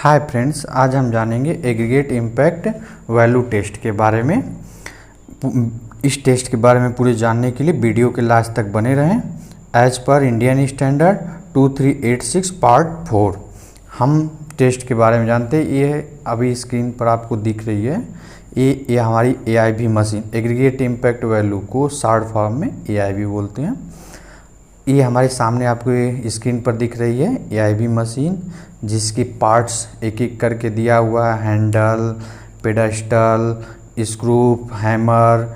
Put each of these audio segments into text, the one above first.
Hi friends, आज हम जानेंगे एग्रीगेट इम्पैक्ट वैल्यू टेस्ट के बारे में। इस टेस्ट के बारे में पूरे जानने के लिए वीडियो के लास्ट तक बने रहें। As per Indian standard 2386 part 4 हम टेस्ट के बारे में जानते हैं। ये अभी स्क्रीन पर आपको दिख रही है। ये हमारी AIV machine, aggregate impact value को शॉर्ट फॉर्म में AIV बोलते हैं। ये हमारे सामने आपको स्क्रीन पर दिख रही है AIV मशीन, जिसकी पार्ट्स एक एक करके दिया हुआ है। Handle, pedestal, screw, hammer,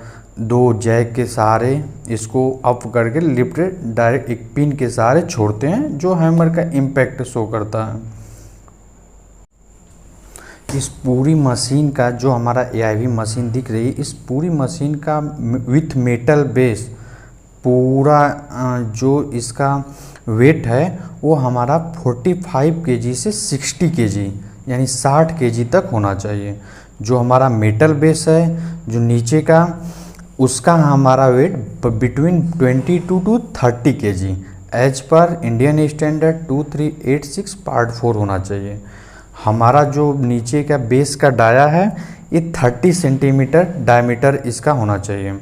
2 jack के सहारे इसको अप करके लिफ्ट डायरेक्ट एक पिन के सहारे छोड़ते हैं, जो हैमर का इम्पैक्ट शो करता है। इस पूरी मशीन का जो हमारा AIV मशीन दिख रही है, इस पूरी मशीन का विथ मेटल बेस पूरा जो इसका वेट है वो हमारा 45 kg से 60 kg यानी 60 kg तक होना चाहिए। जो हमारा मेटल बेस है जो नीचे का, उसका हमारा weight between 22 to 30 kg as per Indian standard 2386 part 4 होना चाहिए। हमारा जो नीचे का बेस का डाया है ये 30 सेंटीमीटर डायमीटर इसका होना चाहिए।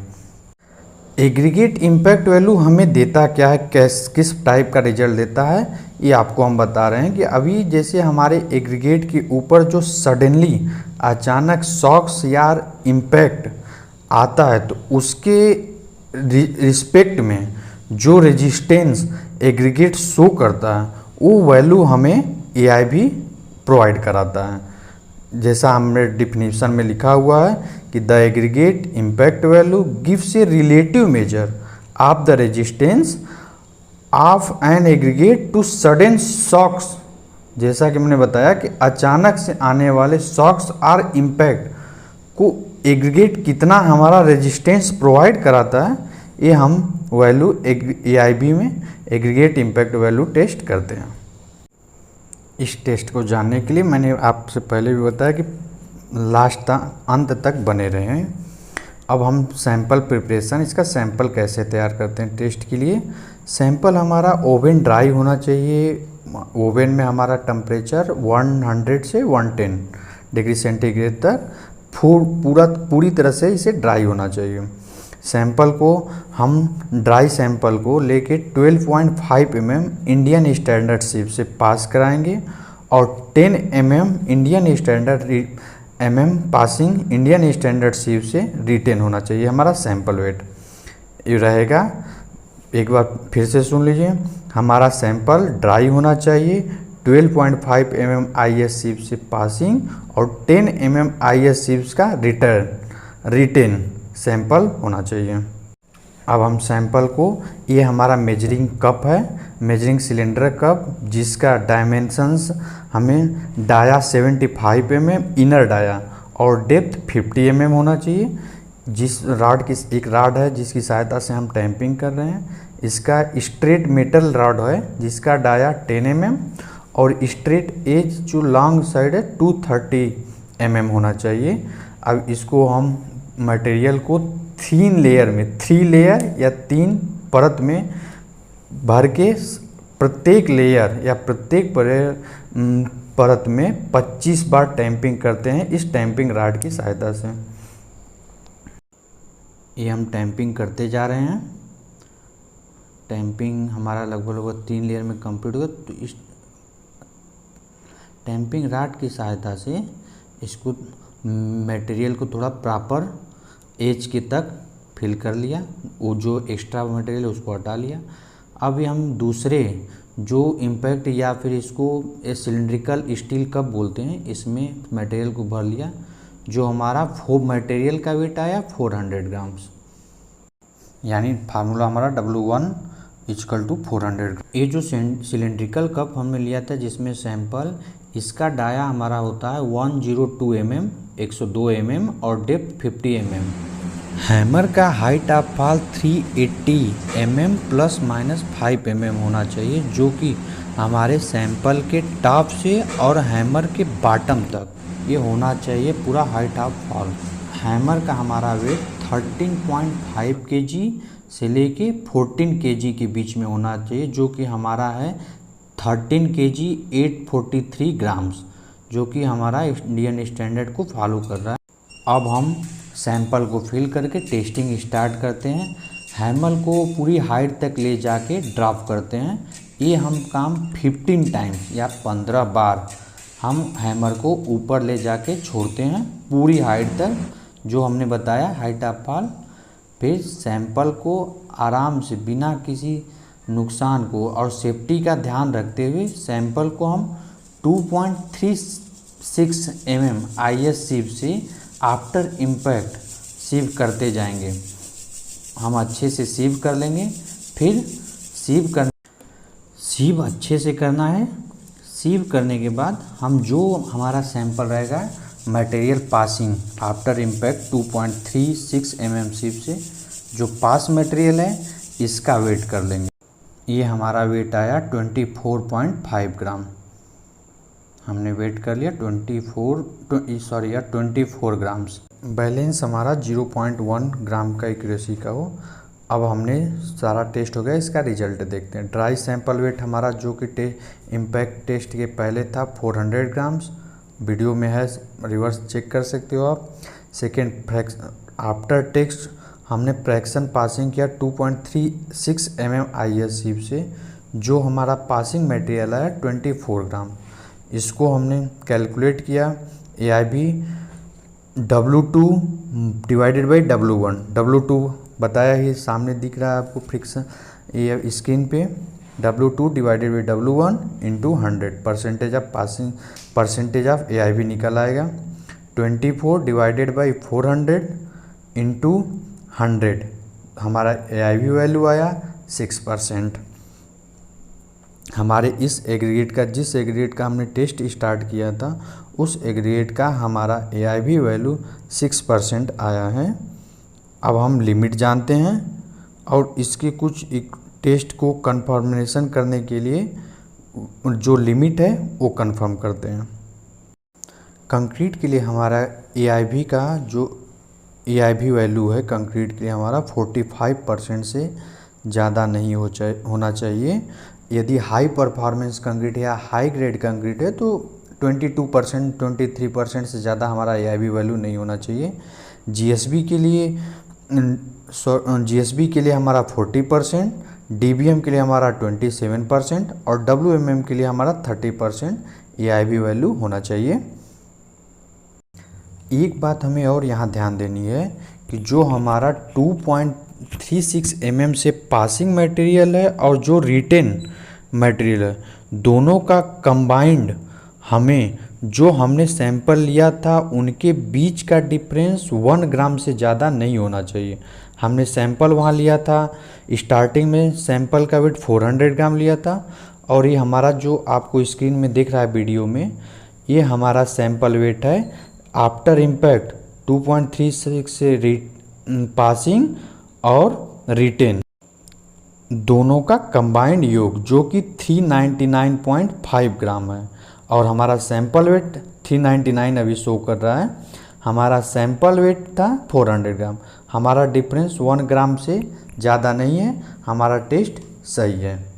एग्रीगेट इम्पैक्ट वैल्यू हमें देता क्या है, किस टाइप का रिजल्ट देता है, ये आपको हम बता रहे हैं कि अभी जैसे हमारे एग्रीगेट के ऊपर जो सडनली अचानक शॉक्स या इम्पैक्ट आता है तो उसके रिस्पेक्ट में जो रेजिस्टेंस एग्रीगेट शो करता है वो वैल्यू हमें AIV प्रोवाइड कराता है। जैसा हमने डिफिनीशन में लिखा हुआ है कि the aggregate impact value gives a relative measure of the resistance of an aggregate to sudden shocks. जैसा कि मैंने बताया कि अचानक से आने वाले शॉक्स और इम्पैक्ट को एग्रीगेट कितना हमारा रेजिस्टेंस प्रोवाइड कराता है, ये हम वैल्यू AIV में एग्रीगेट इम्पैक्ट वैल्यू टेस्ट करते हैं। इस टेस्ट को जानने के लिए मैंने आपसे पहले भी बताया कि लास्ट अंत तक बने रहें। अब हम सैंपल प्रिपरेशन, इसका सैंपल कैसे तैयार करते हैं टेस्ट के लिए। सैंपल हमारा ओवन ड्राई होना चाहिए। ओवन में हमारा टेम्परेचर 100 से 110 डिग्री सेंटीग्रेड तक पूरी तरह से इसे ड्राई होना चाहिए। सैंपल को हम ड्राई सैंपल को लेके 12.5 mm इंडियन स्टैंडर्ड सीप से पास कराएंगे और 10 mm Indian standard passing Indian standard सीप से रिटेन होना चाहिए हमारा सैंपल वेट। ये रहेगा, एक बार फिर से सुन लीजिए, हमारा सैंपल ड्राई होना चाहिए, 12.5 mm IS सीप से पासिंग और 10 mm IS सीप्स का रिटेन सैंपल होना चाहिए। अब हम सैंपल को, ये हमारा मेजरिंग कप है, मेजरिंग सिलेंडर कप, जिसका डायमेंशंस हमें डाया 75 mm इनर डाया और डेप्थ 50 mm होना चाहिए। जिस रॉड की एक रॉड है जिसकी सहायता से हम टैंपिंग कर रहे हैं, इसका स्ट्रेट मेटल रॉड है जिसका डाया 10 mm और स्ट्रेट एज जो लॉन्ग साइड है 230 mm होना चाहिए। अब इसको हम मटेरियल को 3 लेयर में, 3 लेयर या 3 परत में भर के प्रत्येक लेयर या प्रत्येक परत में 25 बार टैंपिंग करते हैं इस टैंपिंग रॉड की सहायता से। ये हम टैंपिंग करते जा रहे हैं। टैंपिंग हमारा लगभग 3 लेयर में कंप्लीट होगा। तो इस टैंपिंग रॉड की सहायता से इसको मटेरियल को थोड़ा प्रॉपर एज के तक फिल कर लिया, वो जो एक्स्ट्रा मटेरियल है उसको हटा लिया। अभी हम दूसरे जो इम्पैक्ट या फिर इसको सिलिंड्रिकल स्टील कप बोलते हैं, इसमें मटेरियल को भर लिया, जो हमारा मटेरियल का वेट आया 400 ग्राम्स, यानी फार्मूला हमारा W1 = 400। ये जो सिलिंड्रिकल कप हमने लिया था जिसमें सैंपल, इसका डाया हमारा होता है 102 mm 102 mm और डेप्थ 50 mm। हैमर का height of fall 380 mm ± 5 mm होना चाहिए, जो कि हमारे सैंपल के टॉप से और हैमर के बॉटम तक ये होना चाहिए पूरा हाइट ऑफ फॉल। हैमर का हमारा वेट 13.5 kg से लेके 14 kg के बीच में होना चाहिए, जो कि हमारा है 13 kg 843 ग्राम्स, जो कि हमारा इंडियन स्टैंडर्ड को फॉलो कर रहा है। अब हम सैंपल को फिल करके टेस्टिंग स्टार्ट करते हैं। हैमर को पूरी हाइट तक ले जाके ड्रॉप करते हैं। ये हम काम 15 टाइम्स या 15 बार हम हैमर को ऊपर ले जाके छोड़ते हैं पूरी हाइट तक, जो हमने बताया हाइट ऑफ फॉल। फिर सैंपल को आराम से बिना किसी नुकसान को और सेफ्टी का ध्यान रखते हुए सैंपल को हम 2.36 mm IS सीव से आफ्टर इम्पैक्ट सीव करते जाएंगे। हम अच्छे से सीव कर लेंगे। फिर सीव अच्छे से करना है। सीव करने के बाद हम जो हमारा सैंपल रहेगा material passing after impact 2.36 mm सीव से जो पास मटेरियल है इसका वेट कर लेंगे। ये हमारा वेट आया 24.5 ग्राम। हमने वेट कर लिया 24 ग्राम्स। बैलेंस हमारा 0.1 ग्राम का एक्यूरेसी का हो। अब हमने सारा टेस्ट हो गया, इसका रिजल्ट देखते हैं। ड्राई सैंपल वेट हमारा जो कि इम्पैक्ट टेस्ट के पहले था 400 ग्राम्स, वीडियो में है, रिवर्स चेक कर सकते हो आप। सेकेंड आफ्टर टेस्ट हमने फ्रैक्शन पासिंग किया 2.36 mm IS सीव से, जो हमारा पासिंग मटेरियल है 24 ग्राम। इसको हमने कैलकुलेट किया AIV W2 divided by W1। W2 बताया ही सामने दिख रहा है आपको फ्रिक्शन ये स्क्रीन पे। W2 divided by W1 into 100 percentage of AIV निकल आएगा। 24 डिवाइडेड बाई 400 इंटू 100 हमारा AIV वैल्यू आया 6%। हमारे इस एग्रीगेट का, जिस एग्रीगेट का हमने टेस्ट स्टार्ट किया था उस एग्रीगेट का हमारा AIV वैल्यू 6% आया है। अब हम लिमिट जानते हैं और इसके कुछ टेस्ट को कन्फर्मेशन करने के लिए जो लिमिट है वो कंफर्म करते हैं। कंक्रीट के लिए हमारा AIV का जो AIV वैल्यू है कंक्रीट के लिए हमारा 45% से ज़्यादा नहीं होना चाहिए। यदि हाई परफॉर्मेंस कंक्रीट या हाई ग्रेड कंक्रीट है तो 22% 23% से ज़्यादा हमारा AIV वैल्यू नहीं होना चाहिए। GSB के लिए हमारा 40%, DBM के लिए हमारा 27% और WMM के लिए हमारा 30% AIV वैल्यू होना चाहिए। एक बात हमें और यहाँ ध्यान देनी है कि जो हमारा 2.36 mm से पासिंग मटेरियल है और जो रिटेन मटेरियल है, दोनों का कंबाइंड हमें जो हमने सैंपल लिया था उनके बीच का डिफरेंस 1 ग्राम से ज़्यादा नहीं होना चाहिए। हमने सैंपल वहाँ लिया था, स्टार्टिंग में सैंपल का वेट 400 ग्राम लिया था और ये हमारा जो आपको स्क्रीन में दिख रहा है वीडियो में, ये हमारा सैंपल वेट है आफ्टर इम्पैक्ट 2.36 से पासिंग और रिटेन दोनों का कंबाइंड योग जो कि 399.5 ग्राम है और हमारा सैंपल वेट 399 अभी शो कर रहा है। हमारा सैंपल वेट था 400 ग्राम। हमारा डिफरेंस 1 ग्राम से ज़्यादा नहीं है। हमारा टेस्ट सही है।